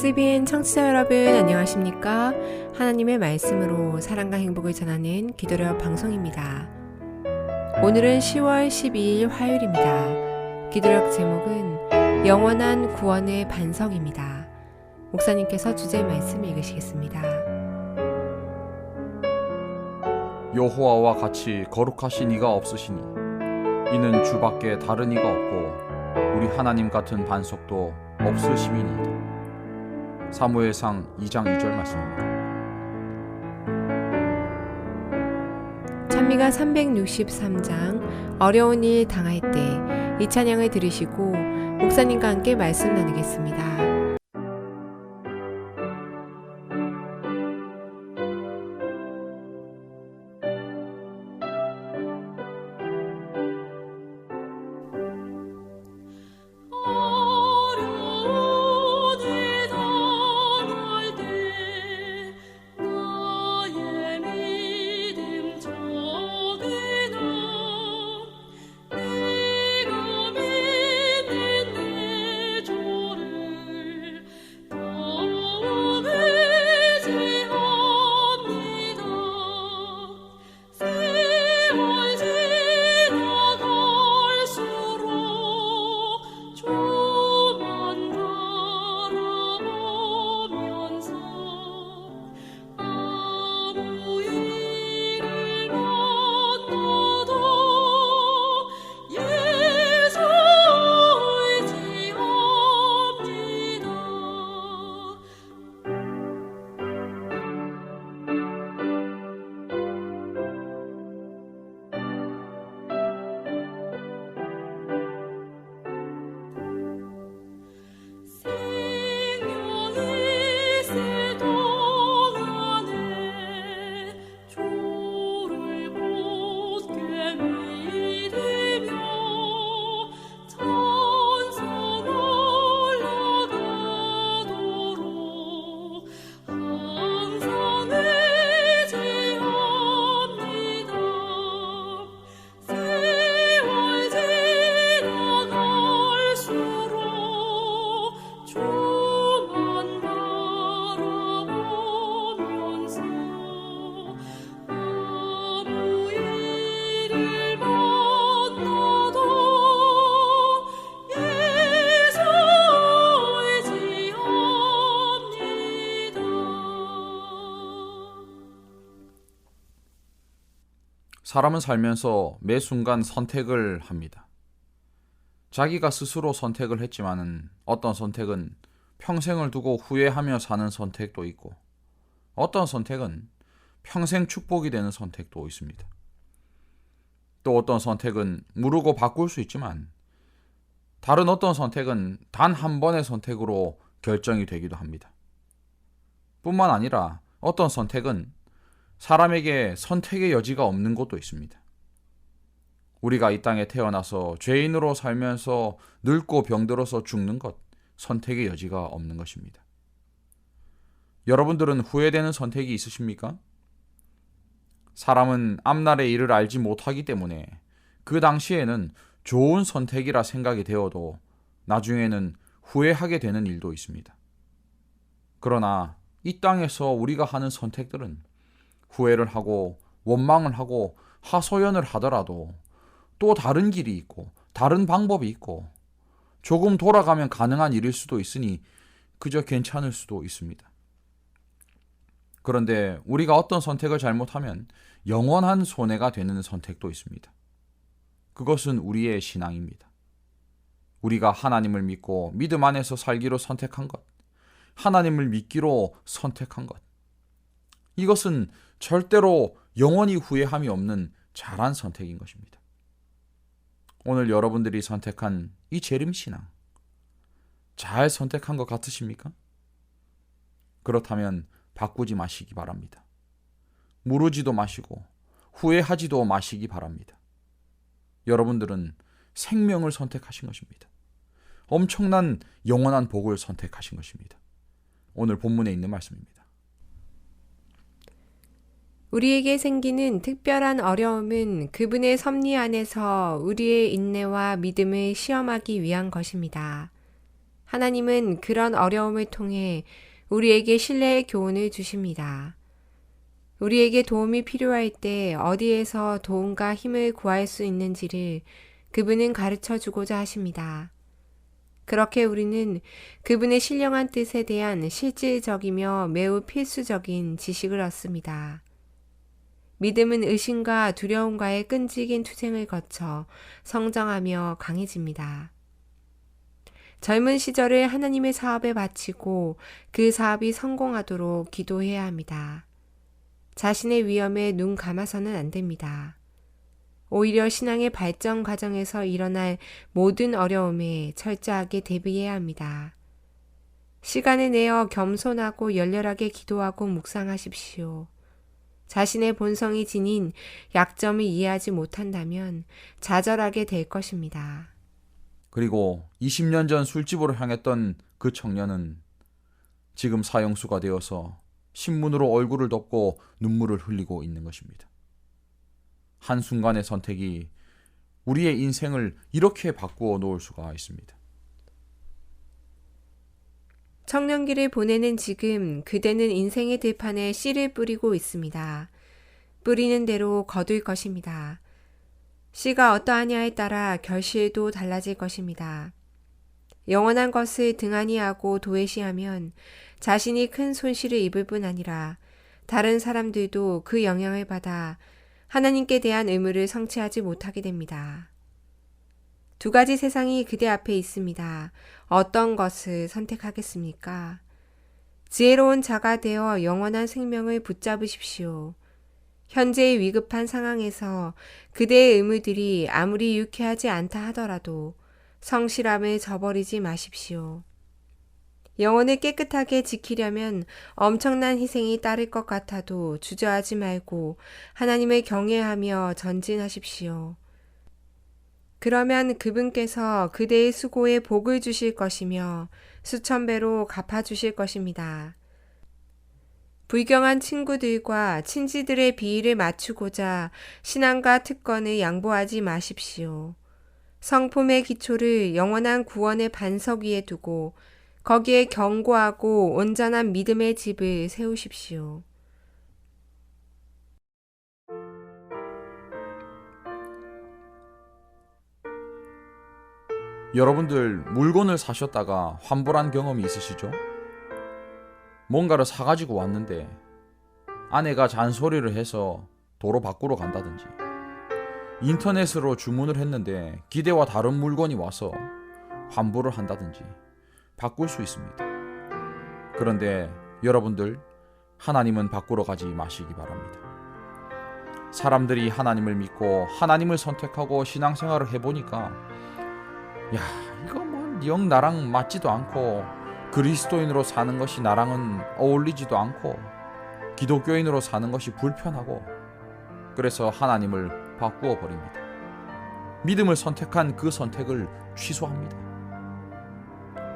SBN 청취자 여러분 안녕하십니까? 하나님의 말씀으로 사랑과 행복을 전하는 기도력 방송입니다. 오늘은 10월 12일 화요일입니다. 기도력 제목은 영원한 구원의 반석입니다. 목사님께서 주제 말씀 읽으시겠습니다. 여호와와 같이 거룩하신 이가 없으시니 이는 주밖에 다른 이가 없고 우리 하나님 같은 반석도 없으심이니이다. 사무엘상 2장 2절 말씀입니다. 찬미가 363장 어려운 일 당할 때 이 찬양을 들으시고 목사님과 함께 말씀 나누겠습니다. 사람은 살면서 매 순간 선택을 합니다. 자기가 스스로 선택을 했지만은 어떤 선택은 평생을 두고 후회하며 사는 선택도 있고 어떤 선택은 평생 축복이 되는 선택도 있습니다. 또 어떤 선택은 무르고 바꿀 수 있지만 다른 어떤 선택은 단 한 번의 선택으로 결정이 되기도 합니다. 뿐만 아니라 어떤 선택은 사람에게 선택의 여지가 없는 것도 있습니다. 우리가 이 땅에 태어나서 죄인으로 살면서 늙고 병들어서 죽는 것, 선택의 여지가 없는 것입니다. 여러분들은 후회되는 선택이 있으십니까? 사람은 앞날의 일을 알지 못하기 때문에 그 당시에는 좋은 선택이라 생각이 되어도 나중에는 후회하게 되는 일도 있습니다. 그러나 이 땅에서 우리가 하는 선택들은 후회를 하고 원망을 하고 하소연을 하더라도 또 다른 길이 있고 다른 방법이 있고 조금 돌아가면 가능한 일일 수도 있으니 그저 괜찮을 수도 있습니다. 그런데 우리가 어떤 선택을 잘못하면 영원한 손해가 되는 선택도 있습니다. 그것은 우리의 신앙입니다. 우리가 하나님을 믿고 믿음 안에서 살기로 선택한 것, 하나님을 믿기로 선택한 것, 이것은 절대로 영원히 후회함이 없는 잘한 선택인 것입니다. 오늘 여러분들이 선택한 이 재림신앙, 잘 선택한 것 같으십니까? 그렇다면 바꾸지 마시기 바랍니다. 무르지도 마시고 후회하지도 마시기 바랍니다. 여러분들은 생명을 선택하신 것입니다. 엄청난 영원한 복을 선택하신 것입니다. 오늘 본문에 있는 말씀입니다. 우리에게 생기는 특별한 어려움은 그분의 섭리 안에서 우리의 인내와 믿음을 시험하기 위한 것입니다. 하나님은 그런 어려움을 통해 우리에게 신뢰의 교훈을 주십니다. 우리에게 도움이 필요할 때 어디에서 도움과 힘을 구할 수 있는지를 그분은 가르쳐 주고자 하십니다. 그렇게 우리는 그분의 신령한 뜻에 대한 실질적이며 매우 필수적인 지식을 얻습니다. 믿음은 의심과 두려움과의 끈질긴 투쟁을 거쳐 성장하며 강해집니다. 젊은 시절을 하나님의 사업에 바치고 그 사업이 성공하도록 기도해야 합니다. 자신의 위험에 눈 감아서는 안 됩니다. 오히려 신앙의 발전 과정에서 일어날 모든 어려움에 철저하게 대비해야 합니다. 시간을 내어 겸손하고 열렬하게 기도하고 묵상하십시오. 자신의 본성이 지닌 약점을 이해하지 못한다면 좌절하게 될 것입니다. 그리고 20년 전 술집으로 향했던 그 청년은 지금 사형수가 되어서 신문으로 얼굴을 덮고 눈물을 흘리고 있는 것입니다. 한순간의 선택이 우리의 인생을 이렇게 바꾸어 놓을 수가 있습니다. 청년기를 보내는 지금 그대는 인생의 들판에 씨를 뿌리고 있습니다. 뿌리는 대로 거둘 것입니다. 씨가 어떠하냐에 따라 결실도 달라질 것입니다. 영원한 것을 등한히 하고 도외시하면 자신이 큰 손실을 입을 뿐 아니라 다른 사람들도 그 영향을 받아 하나님께 대한 의무를 성취하지 못하게 됩니다. 두 가지 세상이 그대 앞에 있습니다. 어떤 것을 선택하겠습니까? 지혜로운 자가 되어 영원한 생명을 붙잡으십시오. 현재의 위급한 상황에서 그대의 의무들이 아무리 유쾌하지 않다 하더라도 성실함을 저버리지 마십시오. 영혼을 깨끗하게 지키려면 엄청난 희생이 따를 것 같아도 주저하지 말고 하나님을 경외하며 전진하십시오. 그러면 그분께서 그대의 수고에 복을 주실 것이며 수천 배로 갚아주실 것입니다. 불경한 친구들과 친지들의 비위를 맞추고자 신앙과 특권을 양보하지 마십시오. 성품의 기초를 영원한 구원의 반석 위에 두고 거기에 견고하고 온전한 믿음의 집을 세우십시오. 여러분들 물건을 사셨다가 환불한 경험이 있으시죠? 뭔가를 사가지고 왔는데 아내가 잔소리를 해서 도로 밖으로 간다든지, 인터넷으로 주문을 했는데 기대와 다른 물건이 와서 환불을 한다든지 바꿀 수 있습니다. 그런데 여러분들, 하나님은 바꾸러 가지 마시기 바랍니다. 사람들이 하나님을 믿고 하나님을 선택하고 신앙생활을 해보니까 이거 뭐 영 나랑 맞지도 않고 그리스도인으로 사는 것이 나랑은 어울리지도 않고 기독교인으로 사는 것이 불편하고, 그래서 하나님을 바꾸어 버립니다. 믿음을 선택한 그 선택을 취소합니다.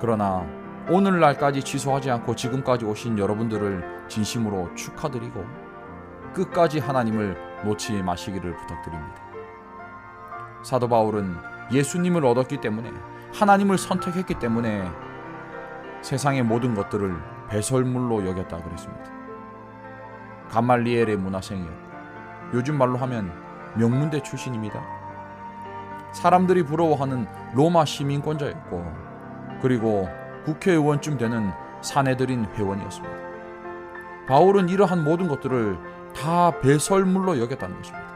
그러나 오늘날까지 취소하지 않고 지금까지 오신 여러분들을 진심으로 축하드리고 끝까지 하나님을 놓지 마시기를 부탁드립니다. 사도 바울은 예수님을 얻었기 때문에, 하나님을 선택했기 때문에 세상의 모든 것들을 배설물로 여겼다 그랬습니다. 가말리엘의 문화생이었고, 요즘 말로 하면 명문대 출신입니다. 사람들이 부러워하는 로마 시민권자였고, 그리고 국회의원쯤 되는 사내들인 회원이었습니다. 바울은 이러한 모든 것들을 다 배설물로 여겼다는 것입니다.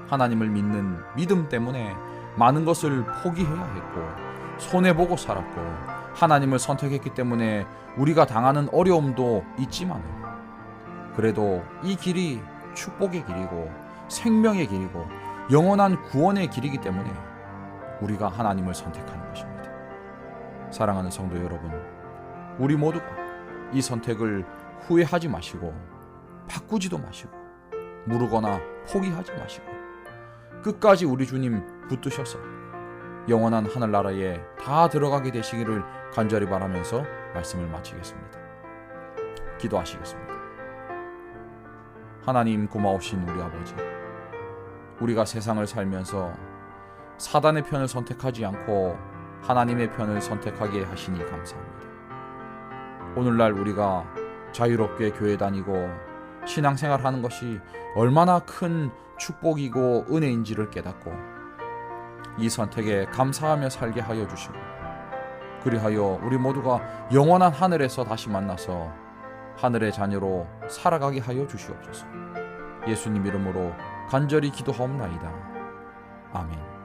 하나님을 믿는 믿음 때문에 많은 것을 포기해야 했고 손해보고 살았고, 하나님을 선택했기 때문에 우리가 당하는 어려움도 있지만 그래도 이 길이 축복의 길이고 생명의 길이고 영원한 구원의 길이기 때문에 우리가 하나님을 선택하는 것입니다. 사랑하는 성도 여러분, 우리 모두가 이 선택을 후회하지 마시고 바꾸지도 마시고 무르거나 포기하지 마시고 끝까지 우리 주님 붙드셔서 영원한 하늘나라에 다 들어가게 되시기를 간절히 바라면서 말씀을 마치겠습니다. 기도하시겠습니다. 하나님, 고마우신 우리 아버지, 우리가 세상을 살면서 사단의 편을 선택하지 않고 하나님의 편을 선택하게 하시니 감사합니다. 오늘날 우리가 자유롭게 교회 다니고 신앙생활 하는 것이 얼마나 큰 축복이고 은혜인지를 깨닫고 이 선택에 감사하며 살게 하여 주시고, 그리하여 우리 모두가 영원한 하늘에서 다시 만나서 하늘의 자녀로 살아가게 하여 주시옵소서. 예수님 이름으로 간절히 기도하옵나이다. 아멘.